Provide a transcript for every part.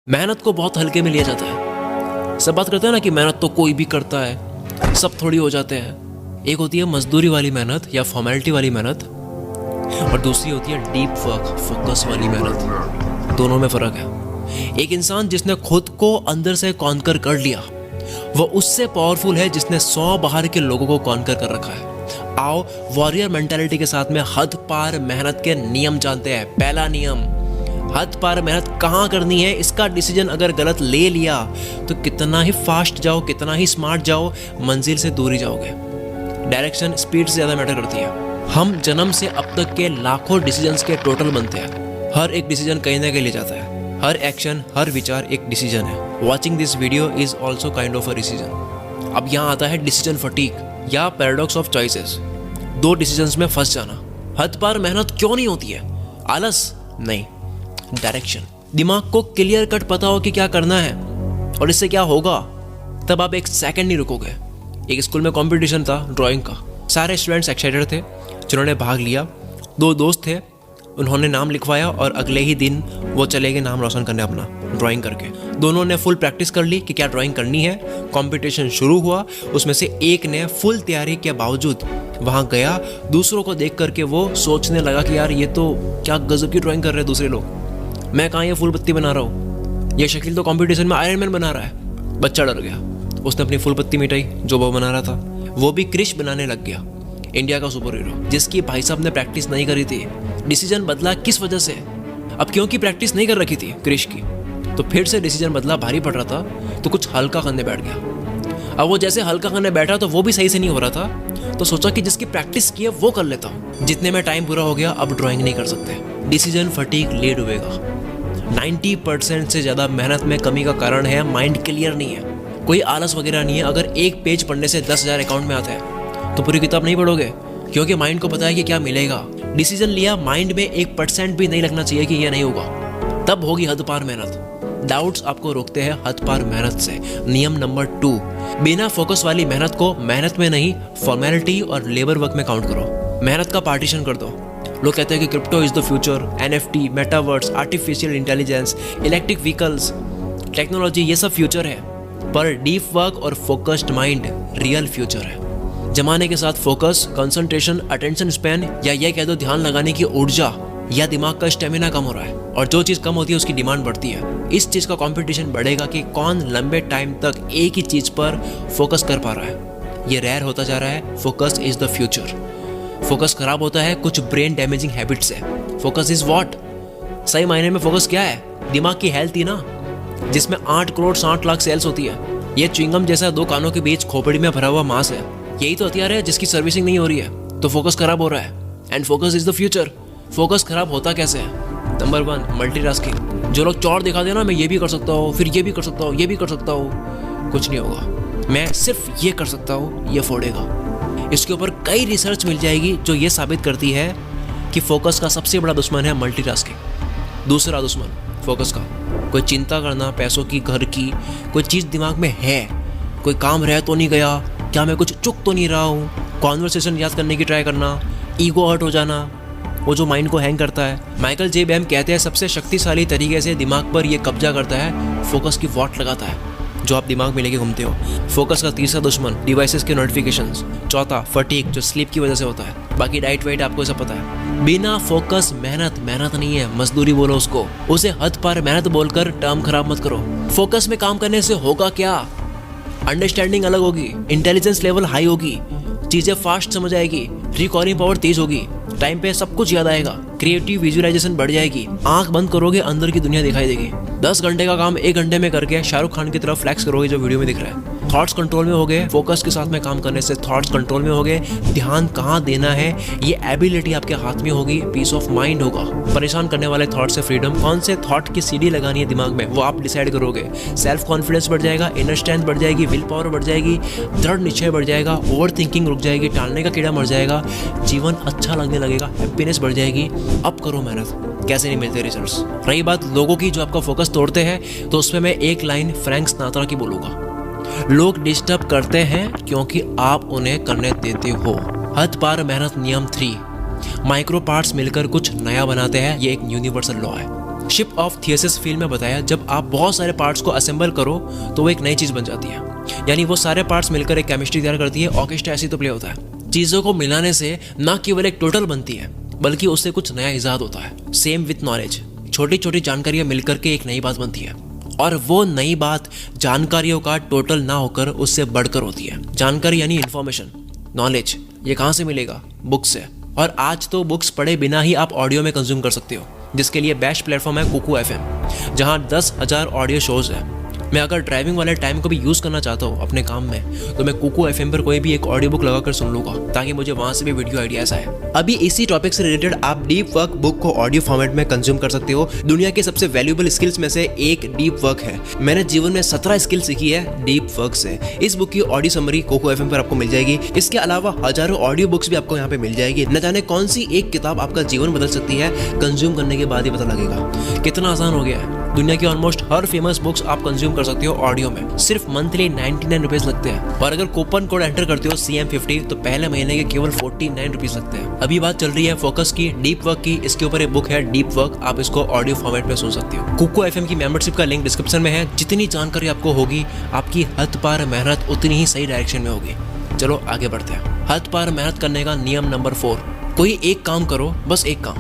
मेहनत को बहुत हल्के में लिया जाता है। सब बात करते हैं ना कि मेहनत तो कोई भी करता है, सब थोड़ी हो जाते हैं। एक होती है मजदूरी वाली मेहनत या फॉर्मेलिटी वाली मेहनत, और दूसरी होती है डीप वर्क, फोकस वाली मेहनत। दोनों में फ़र्क है। एक इंसान जिसने खुद को अंदर से कॉन्कर कर लिया, वो उससे पावरफुल है जिसने 100 बाहर के लोगों को कॉन्कर कर रखा है। आओ वॉरियर मेंटालिटी के साथ में हद पार मेहनत के नियम जानते हैं। पहला नियम, हद पार मेहनत कहाँ करनी है, इसका डिसीजन अगर गलत ले लिया तो कितना ही फास्ट जाओ, कितना ही स्मार्ट जाओ, मंजिल से दूर ही जाओगे। डायरेक्शन स्पीड से ज़्यादा मैटर करती है। हम जन्म से अब तक के लाखों डिसीजंस के टोटल बनते हैं। हर एक डिसीजन कहीं ना कहीं ले जाता है। हर एक्शन, हर विचार एक डिसीजन है। Watching this video is also kind of a decision. अब यहाँ आता है डिसीजन फटीग या पैराडॉक्स ऑफ चॉइसेस। दो डिसीजंस में फंस जाना। हद पार मेहनत क्यों नहीं होती है? आलस नहीं, डायरेक्शन। दिमाग को क्लियर कट पता हो कि क्या करना है और इससे क्या होगा, तब आप एक सेकंड नहीं रुकोगे। एक स्कूल में कंपटीशन था ड्राइंग का। सारे स्टूडेंट्स एक्साइटेड थे जिन्होंने भाग लिया। दो दोस्त थे, उन्होंने नाम लिखवाया और अगले ही दिन वो चले गए नाम रोशन करने अपना ड्राइंग करके। दोनों ने फुल प्रैक्टिस कर ली कि क्या ड्राइंग करनी है। कंपटीशन शुरू हुआ। उसमें से एक ने फुल तैयारी के बावजूद वहाँ गया। दूसरों को देख करके वो सोचने लगा कि यार ये तो क्या गजब की ड्राइंग कर रहे हैं दूसरे लोग, मैं कहाँ ये फुल पत्ती बना रहा हूँ, ये शकील तो कंपटीशन में आयरन मैन बना रहा है। बच्चा डर गया, उसने अपनी फुल पत्ती मिटाई जो वो बना रहा था। वो भी क्रिश बनाने लग गया, इंडिया का सुपर हीरो, जिसकी भाई साहब ने प्रैक्टिस नहीं करी थी। डिसीजन बदला किस वजह से? अब क्योंकि प्रैक्टिस नहीं कर रखी थी क्रिश की, तो फिर से डिसीजन बदला। भारी पड़ रहा था तो कुछ हल्का करने बैठ गया। अब वो जैसे हल्का करने बैठा तो वो भी सही से नहीं हो रहा था, तो सोचा कि जिसकी प्रैक्टिस की है वो कर लेता हूँ। जितने में टाइम पूरा हो गया, अब ड्राइंग नहीं कर सकते। डिसीजन फटीग ले डूबेगा। 90% से ज़्यादा मेहनत में कमी का कारण है माइंड क्लियर नहीं है। कोई आलस वगैरह नहीं है। अगर एक पेज पढ़ने से 10,000 अकाउंट में आता है तो पूरी किताब नहीं पढ़ोगे, क्योंकि माइंड को पता है कि क्या मिलेगा। डिसीजन लिया, माइंड में 1% भी नहीं लगना चाहिए कि यह नहीं होगा, तब होगी हद पार मेहनत। डाउट्स आपको रोकते हैं हद पार मेहनत से। नियम नंबर 2, बिना फोकस वाली मेहनत को मेहनत में नहीं, फॉर्मेलिटी और लेबर वर्क में काउंट करो। मेहनत का पार्टीशन कर दो। लोग कहते हैं कि crypto is the future, NFT, metaverse, artificial intelligence, electric vehicles, technology, ये सब फ्यूचर है, पर डीप वर्क और फोकस्ड माइंड रियल फ्यूचर है। जमाने के साथ फोकस, कंसंट्रेशन, अटेंशन स्पैन, या ये कह दो ध्यान लगाने की ऊर्जा या दिमाग का स्टेमिना कम हो रहा है, और जो चीज़ कम होती है उसकी डिमांड बढ़ती है। इस चीज़ का कंपटीशन बढ़ेगा कि कौन लंबे टाइम तक एक ही चीज़ पर फोकस कर पा रहा है। ये रेयर होता जा रहा है। Focus is the future. Focus खराब होता है कुछ ब्रेन डैमेजिंग हैबिट से। Focus is what? सही मायने में फोकस क्या है? दिमाग की हेल्थ ही ना, जिसमें 8 करोड़ 60 लाख सेल्स होती है। ये च्युइंगम जैसा 2 कानों के बीच खोपड़ी में भरा हुआ मांस है। यही तो हथियार है जिसकी सर्विसिंग नहीं हो रही है, तो फोकस खराब हो रहा है। And focus is the future. Focus खराब होता कैसे है? Number 1, multitasking. जो लोग चौड़ दिखा देना, मैं ये भी कर सकता हूँ, फिर ये भी कर सकता हूँ, ये भी कर सकता हूँ, कुछ नहीं होगा। मैं सिर्फ ये कर सकता हूँ, ये फोड़ेगा। इसके ऊपर कई रिसर्च मिल जाएगी जो ये साबित करती है कि फोकस का सबसे बड़ा दुश्मन है मल्टीटास्किंग। दूसरा दुश्मन फोकस का, कोई चिंता करना, पैसों की, घर की, कोई चीज़ दिमाग में है, कोई काम रह तो नहीं गया, क्या मैं कुछ चुक तो नहीं रहा हूँ, कॉन्वर्सेशन याद करने की ट्राई करना, ईगो हर्ट हो जाना, वो जो माइंड को हैंग करता है। माइकल जे बैम कहते हैं सबसे शक्तिशाली तरीके से दिमाग पर ये कब्जा करता है, फोकस की वॉट लगाता है जो आप दिमाग में लेके घूमते हो। फोकस का तीसरा दुश्मन डिवाइसेस के नोटिफिकेशंस। चौथा फटीग, जो स्लीप की वजह से होता है। बाकी डाइट वाइट आपको सब पता है। बिना फोकस मेहनत नहीं है, मजदूरी बोलो उसको। उसे हद पार मेहनत बोलकर टर्म खराब मत करो। फोकस में काम करने से होगा क्या? अंडरस्टैंडिंग अलग होगी, इंटेलिजेंस लेवल हाई होगी, चीजें फास्ट समझ आएगी, रिकॉर्डिंग पावर तेज होगी, टाइम पे सब कुछ याद आएगा, क्रिएटिव विजुअलाइजेशन बढ़ जाएगी, आंख बंद करोगे अंदर की दुनिया दिखाई देगी। 10 घंटे का काम 1 घंटे में करके शाहरुख खान की तरफ फ्लैक्स करोगे जो वीडियो में दिख रहा है। थॉट्स कंट्रोल में हो गए। फोकस के साथ में काम करने से थॉट्स कंट्रोल में हो गए। ध्यान कहाँ देना है ये एबिलिटी आपके हाथ में होगी। पीस ऑफ माइंड होगा। परेशान करने वाले थॉट से फ्रीडम। कौन से थॉट की सीढ़ी लगानी है दिमाग में वो आप डिसाइड करोगे। सेल्फ कॉन्फिडेंस बढ़ जाएगा, इनर स्ट्रेंथ बढ़ जाएगी, विल पावर बढ़ जाएगी, दृढ़ निश्चय बढ़ जाएगा, ओवर थिंकिंग रुक जाएगी, टालने का कीड़ा मर जाएगा, जीवन अच्छा लगने लगेगा, हैप्पीनेस बढ़ जाएगी। अब करो मेहनत, कैसे नहीं मिलते रिजल्ट्स। रही बात लोगों की जो आपका फोकस तोड़ते हैं, तो उसमें मैं एक लाइन फ्रैंक सिनात्रा की बोलूंगा, लोग डिस्टर्ब करते हैं क्योंकि आप उन्हें करने देते हो। हद पार मेहनत नियम 3, माइक्रो पार्ट्स मिलकर कुछ नया बनाते हैं। ये एक यूनिवर्सल लॉ है। शिप ऑफ थियसिस फिल्म में बताया, जब आप बहुत सारे पार्ट्स को असेंबल करो तो वो एक नई चीज़ बन जाती है। यानी वो सारे पार्ट्स मिलकर एक केमिस्ट्री तैयार करती है। ऑर्केस्ट्रा ऐसी तो प्ले होता है। चीज़ों को मिलाने से न केवल एक टोटल बनती है बल्कि उससे कुछ नया इजाद होता है। सेम विथ नॉलेज, छोटी छोटी जानकारियाँ मिलकर के एक नई बात बनती है, और वो नई बात जानकारियों का टोटल ना होकर उससे बढ़कर होती है। जानकारी यानी इन्फॉर्मेशन, नॉलेज, ये कहाँ से मिलेगा? बुक्स से। और आज तो बुक्स पढ़े बिना ही आप ऑडियो में कंज्यूम कर सकते हो, जिसके लिए बेस्ट प्लेटफॉर्म है कुकू FM, जहाँ 10,000 ऑडियो शोज है। मैं अगर ड्राइविंग वाले टाइम को भी यूज़ करना चाहता हूँ अपने काम में, तो मैं कुकू FM पर कोई भी एक ऑडियो बुक लगाकर सुन लूँगा, ताकि मुझे वहाँ से भी वीडियो आइडियाज आए। अभी इसी टॉपिक से रिलेटेड आप डीप वर्क बुक को ऑडियो फॉर्मेट में कंज्यूम कर सकते हो। दुनिया के सबसे वैल्यूएबल स्किल्स में से एक डीप वर्क है। मैंने जीवन में 17 स्किल सीखी है डीप वर्क से। इस बुक की ऑडियो समरी कुकू FM पर आपको मिल जाएगी। इसके अलावा हजारों ऑडियो बुक्स भी आपको यहाँ पे मिल जाएगी। न जाने कौन सी एक किताब आपका जीवन बदल सकती है, कंज्यूम करने के बाद ही पता लगेगा। कितना आसान हो गया है। दुनिया की ऑलमोस्ट हर फेमस बुक्स आप कंज्यूम कर सकते हो ऑडियो में। सिर्फ मंथली 99 रुपीज लगते हैं, और अगर कूपन कोड एंटर करते हो CM50 तो पहले महीने के केवल 49 रुपीज लगते हैं। अभी बात चल रही है फोकस की, डीप वर्क की। इसके ऊपर एक बुक है डीप वर्क, आप इसको ऑडियो फॉर्मेट में सुन सकते हो। कुकू FM की मेंबरशिप का लिंक डिस्क्रिप्शन में है। जितनी जानकारी आपको होगी, आपकी हद पार मेहनत उतनी ही सही डायरेक्शन में होगी। चलो आगे बढ़ते हैं। हद पार मेहनत करने का नियम नंबर 4, कोई एक काम करो, बस एक काम,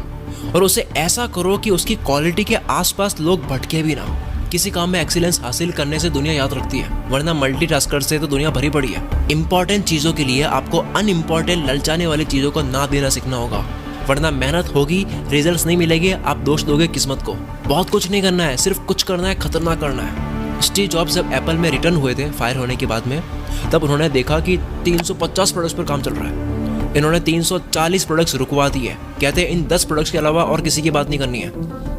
और उसे ऐसा करो कि उसकी क्वालिटी के आसपास लोग भटके भी ना। किसी काम में एक्सीलेंस हासिल करने से दुनिया याद रखती है, वरना मल्टीटास्कर से तो दुनिया भरी पड़ी है। इंपॉर्टेंट चीजों के लिए आपको अनइम्पॉर्टेंट ललचाने वाली चीजों को ना देना सीखना होगा, वरना मेहनत होगी, रिजल्ट्स नहीं मिलेंगे, आप दोष दोगे किस्मत को। बहुत कुछ नहीं करना है, सिर्फ कुछ करना है, खतरनाक करना है। स्टीव जॉब्स जब एप्पल में रिटर्न हुए थे फायर होने के बाद में, तब उन्होंने देखा कि 350 प्रोडक्ट्स पर काम चल रहा है। इन्होंने 340 प्रोडक्ट्स रुकवा दिए। कहते हैं इन 10 प्रोडक्ट्स के अलावा और किसी की बात नहीं करनी है।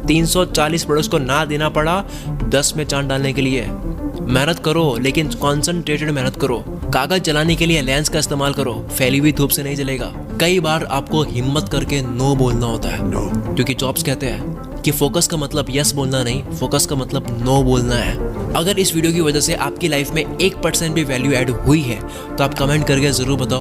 340 प्रोडक्ट्स को ना देना पड़ा 10 में चांद डालने के लिए। मेहनत करो, लेकिन कॉन्संट्रेटेड मेहनत करो। कागज जलाने के लिए लेंस का इस्तेमाल करो, फैली हुई धूप से नहीं जलेगा। कई बार आपको हिम्मत करके नो बोलना होता है, क्योंकि जॉब्स कहते हैं कि फोकस का मतलब यस बोलना नहीं, फोकस का मतलब नो बोलना है। अगर इस वीडियो की वजह से आपकी लाइफ में 1% भी वैल्यू ऐड हुई है तो आप कमेंट करके जरूर बताओ।